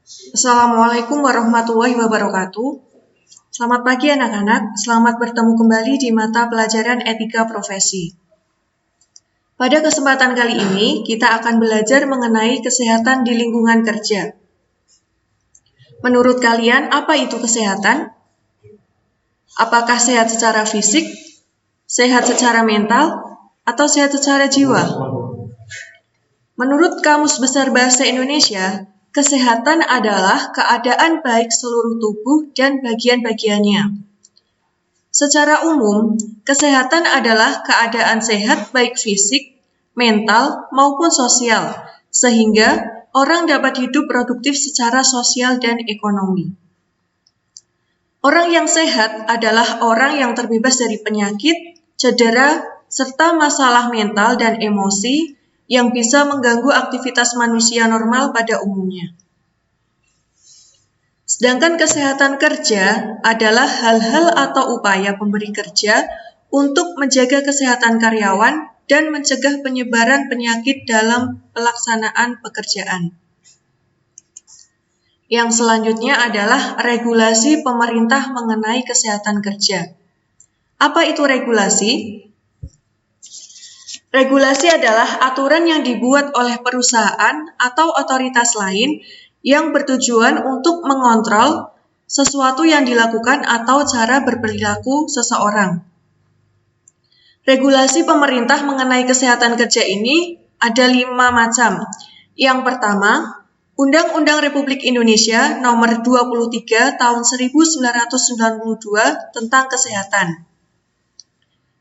Assalamualaikum warahmatullahi wabarakatuh. Selamat pagi anak-anak, selamat bertemu kembali di mata pelajaran etika profesi. Pada kesempatan kali ini, kita akan belajar mengenai kesehatan di lingkungan kerja. Menurut kalian, apa itu kesehatan? Apakah sehat secara fisik, sehat secara mental, atau sehat secara jiwa? Menurut Kamus Besar Bahasa Indonesia, kesehatan adalah keadaan baik seluruh tubuh dan bagian-bagiannya. Secara umum, kesehatan adalah keadaan sehat baik fisik, mental, maupun sosial, sehingga orang dapat hidup produktif secara sosial dan ekonomi. Orang yang sehat adalah orang yang terbebas dari penyakit, cedera, serta masalah mental dan emosi yang bisa mengganggu aktivitas manusia normal pada umumnya. Sedangkan kesehatan kerja adalah hal-hal atau upaya pemberi kerja untuk menjaga kesehatan karyawan dan mencegah penyebaran penyakit dalam pelaksanaan pekerjaan. Yang selanjutnya adalah regulasi pemerintah mengenai kesehatan kerja. Apa itu regulasi? Regulasi adalah aturan yang dibuat oleh perusahaan atau otoritas lain yang bertujuan untuk mengontrol sesuatu yang dilakukan atau cara berperilaku seseorang. Regulasi pemerintah mengenai kesehatan kerja ini ada 5 macam. Yang pertama, Undang-Undang Republik Indonesia Nomor 23 Tahun 1992 tentang Kesehatan.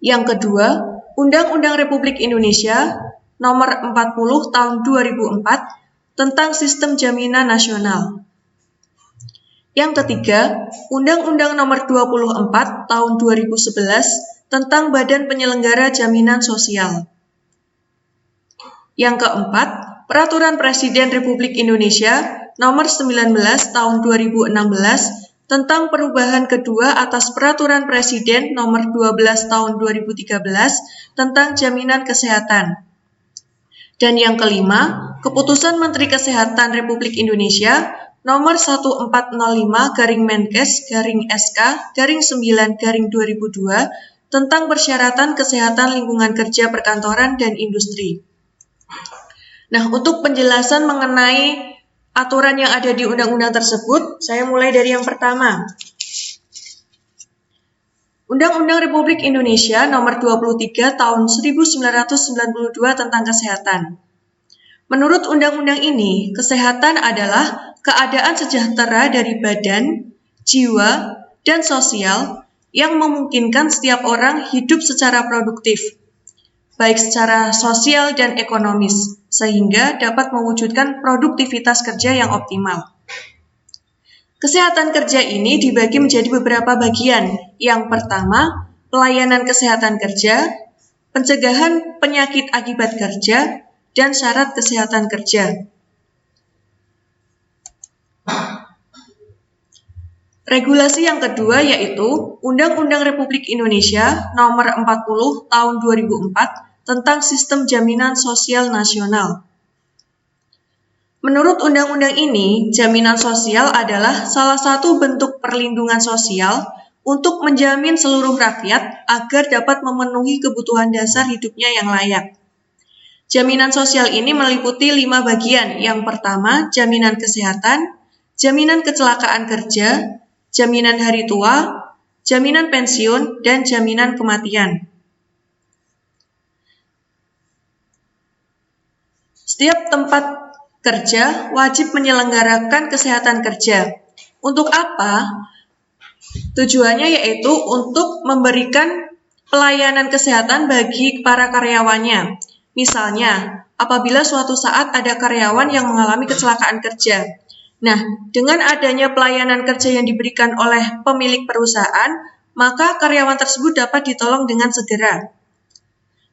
Yang kedua, Undang-Undang Republik Indonesia Nomor 40 Tahun 2004 tentang Sistem Jaminan Nasional. Yang ketiga, Undang-Undang Nomor 24 Tahun 2011 tentang Badan Penyelenggara Jaminan Sosial. Yang keempat, Peraturan Presiden Republik Indonesia Nomor 19 Tahun 2016 tentang perubahan kedua atas Peraturan Presiden Nomor 12 Tahun 2013 tentang Jaminan Kesehatan. Dan yang kelima, Keputusan Menteri Kesehatan Republik Indonesia Nomor 1405-Menkes-SK-9-2002 tentang persyaratan kesehatan lingkungan kerja perkantoran dan industri. Nah, untuk penjelasan mengenai aturan yang ada di undang-undang tersebut, saya mulai dari yang pertama. Undang-Undang Republik Indonesia Nomor 23 Tahun 1992 tentang Kesehatan. Menurut undang-undang ini, kesehatan adalah keadaan sejahtera dari badan, jiwa, dan sosial yang memungkinkan setiap orang hidup secara produktif, baik secara sosial dan ekonomis, sehingga dapat mewujudkan produktivitas kerja yang optimal. Kesehatan kerja ini dibagi menjadi beberapa bagian. Yang pertama, pelayanan kesehatan kerja, pencegahan penyakit akibat kerja, dan syarat kesehatan kerja. Regulasi yang kedua yaitu Undang-Undang Republik Indonesia Nomor 40 Tahun 2004 tentang Sistem Jaminan Sosial Nasional. Menurut undang-undang ini, jaminan sosial adalah salah satu bentuk perlindungan sosial untuk menjamin seluruh rakyat agar dapat memenuhi kebutuhan dasar hidupnya yang layak. Jaminan sosial ini meliputi 5 bagian. Yang pertama, jaminan kesehatan, jaminan kecelakaan kerja, jaminan hari tua, jaminan pensiun, dan jaminan kematian. Setiap tempat kerja wajib menyelenggarakan kesehatan kerja. Untuk apa? Tujuannya yaitu untuk memberikan pelayanan kesehatan bagi para karyawannya. Misalnya, apabila suatu saat ada karyawan yang mengalami kecelakaan kerja. Nah, dengan adanya pelayanan kerja yang diberikan oleh pemilik perusahaan, maka karyawan tersebut dapat ditolong dengan segera.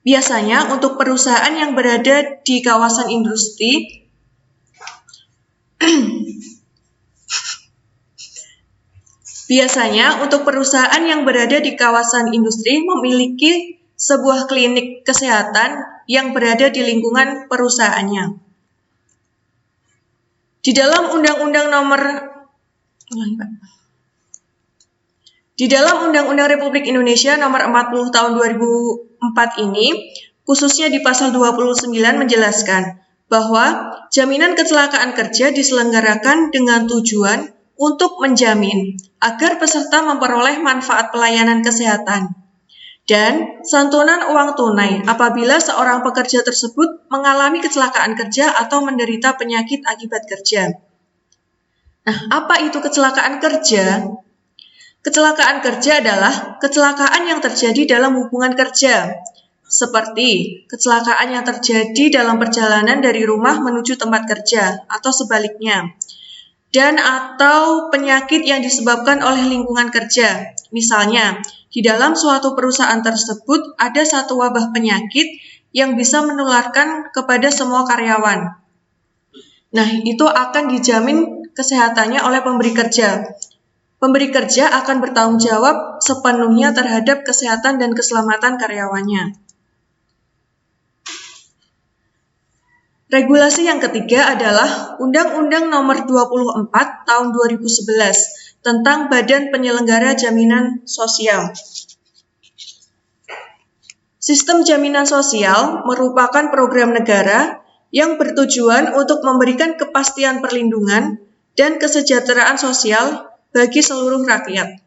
Biasanya untuk perusahaan yang berada di kawasan industri, memiliki sebuah klinik kesehatan yang berada di lingkungan perusahaannya. Di dalam Undang-Undang Republik Indonesia Nomor 40 Tahun 2004 ini, khususnya di pasal 29 menjelaskan bahwa jaminan kecelakaan kerja diselenggarakan dengan tujuan untuk menjamin agar peserta memperoleh manfaat pelayanan kesehatan dan santunan uang tunai apabila seorang pekerja tersebut mengalami kecelakaan kerja atau menderita penyakit akibat kerja. Nah, apa itu kecelakaan kerja? Kecelakaan kerja adalah kecelakaan yang terjadi dalam hubungan kerja, seperti kecelakaan yang terjadi dalam perjalanan dari rumah menuju tempat kerja atau sebaliknya, dan atau penyakit yang disebabkan oleh lingkungan kerja. Misalnya, di dalam suatu perusahaan tersebut ada satu wabah penyakit yang bisa menularkan kepada semua karyawan. Nah, itu akan dijamin kesehatannya oleh pemberi kerja. Pemberi kerja akan bertanggung jawab sepenuhnya terhadap kesehatan dan keselamatan karyawannya. Regulasi yang ketiga adalah Undang-Undang Nomor 24 Tahun 2011 tentang Badan Penyelenggara Jaminan Sosial. Sistem jaminan sosial merupakan program negara yang bertujuan untuk memberikan kepastian perlindungan dan kesejahteraan sosial bagi seluruh rakyat.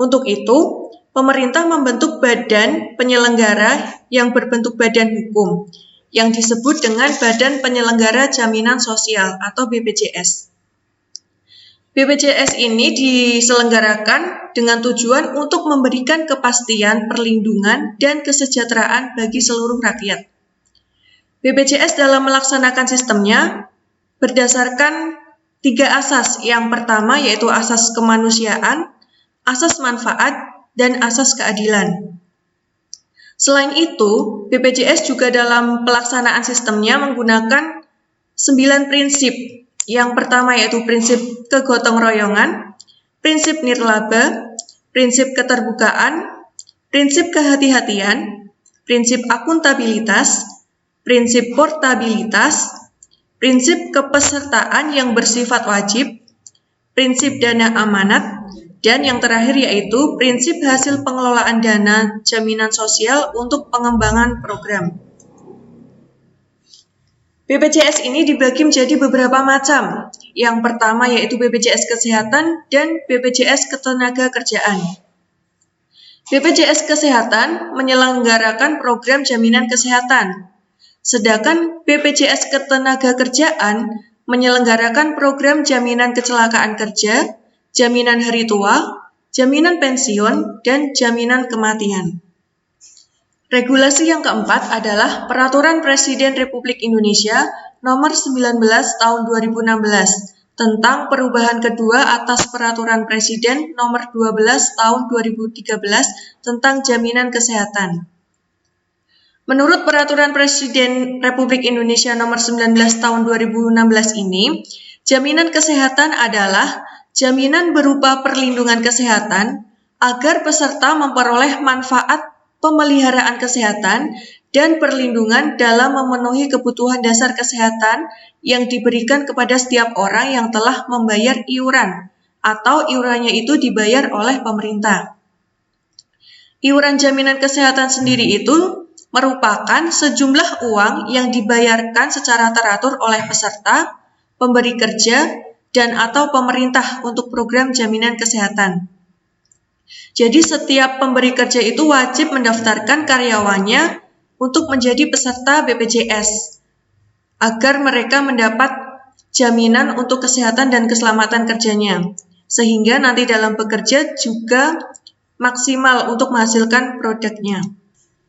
Untuk itu, pemerintah membentuk badan penyelenggara yang berbentuk badan hukum, yang disebut dengan Badan Penyelenggara Jaminan Sosial atau BPJS. BPJS ini diselenggarakan dengan tujuan untuk memberikan kepastian, perlindungan, dan kesejahteraan bagi seluruh rakyat. BPJS dalam melaksanakan sistemnya berdasarkan 3 asas. Yang pertama yaitu asas kemanusiaan, asas manfaat, dan asas keadilan. Selain itu, BPJS juga dalam pelaksanaan sistemnya menggunakan 9 prinsip. Yang pertama yaitu prinsip kegotong royongan, prinsip nirlaba, prinsip keterbukaan, prinsip kehati-hatian, prinsip akuntabilitas, prinsip portabilitas, prinsip kepesertaan yang bersifat wajib, prinsip dana amanat, dan yang terakhir yaitu prinsip hasil pengelolaan dana jaminan sosial untuk pengembangan program. BPJS ini dibagi menjadi beberapa macam. Yang pertama yaitu BPJS Kesehatan dan BPJS Ketenagakerjaan. BPJS Kesehatan menyelenggarakan program jaminan kesehatan, sedangkan BPJS Ketenagakerjaan menyelenggarakan program jaminan kecelakaan kerja, jaminan hari tua, jaminan pensiun, dan jaminan kematian. Regulasi yang keempat adalah Peraturan Presiden Republik Indonesia Nomor 19 Tahun 2016 tentang perubahan kedua atas Peraturan Presiden Nomor 12 Tahun 2013 tentang jaminan kesehatan. Menurut Peraturan Presiden Republik Indonesia Nomor 19 Tahun 2016 ini, jaminan kesehatan adalah jaminan berupa perlindungan kesehatan agar peserta memperoleh manfaat pemeliharaan kesehatan dan perlindungan dalam memenuhi kebutuhan dasar kesehatan yang diberikan kepada setiap orang yang telah membayar iuran atau iurannya itu dibayar oleh pemerintah. Iuran jaminan kesehatan sendiri itu merupakan sejumlah uang yang dibayarkan secara teratur oleh peserta, pemberi kerja, dan atau pemerintah untuk program jaminan kesehatan. Jadi setiap pemberi kerja itu wajib mendaftarkan karyawannya untuk menjadi peserta BPJS agar mereka mendapat jaminan untuk kesehatan dan keselamatan kerjanya, sehingga nanti dalam bekerja juga maksimal untuk menghasilkan produknya.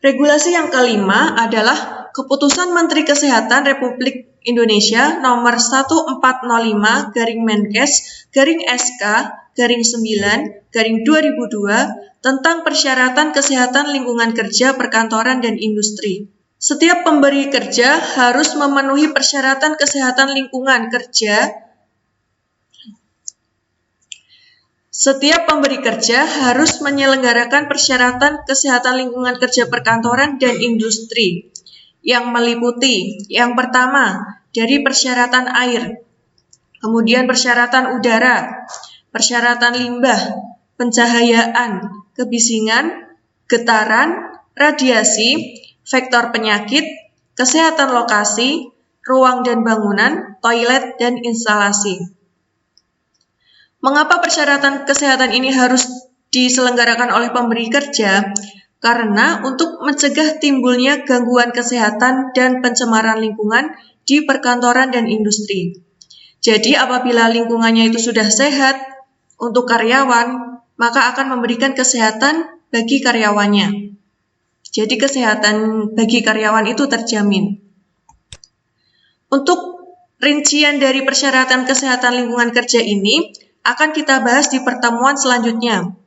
Regulasi yang kelima adalah Keputusan Menteri Kesehatan Republik Indonesia Nomor 14/Menkes/SK/9/2002 tentang persyaratan kesehatan lingkungan kerja perkantoran dan industri. Setiap pemberi kerja harus memenuhi persyaratan kesehatan lingkungan kerja. Setiap pemberi kerja harus menyelenggarakan persyaratan kesehatan lingkungan kerja perkantoran dan industri yang meliputi yang pertama dari persyaratan air. kemudian persyaratan udara, persyaratan limbah, pencahayaan, kebisingan, getaran, radiasi, vektor penyakit, kesehatan lokasi, ruang dan bangunan, toilet, dan instalasi. Mengapa persyaratan kesehatan ini harus diselenggarakan oleh pemberi kerja? Karena untuk mencegah timbulnya gangguan kesehatan dan pencemaran lingkungan di perkantoran dan industri. Jadi apabila lingkungannya itu sudah sehat untuk karyawan, maka akan memberikan kesehatan bagi karyawannya. Jadi kesehatan bagi karyawan itu terjamin. Untuk rincian dari persyaratan kesehatan lingkungan kerja ini akan kita bahas di pertemuan selanjutnya.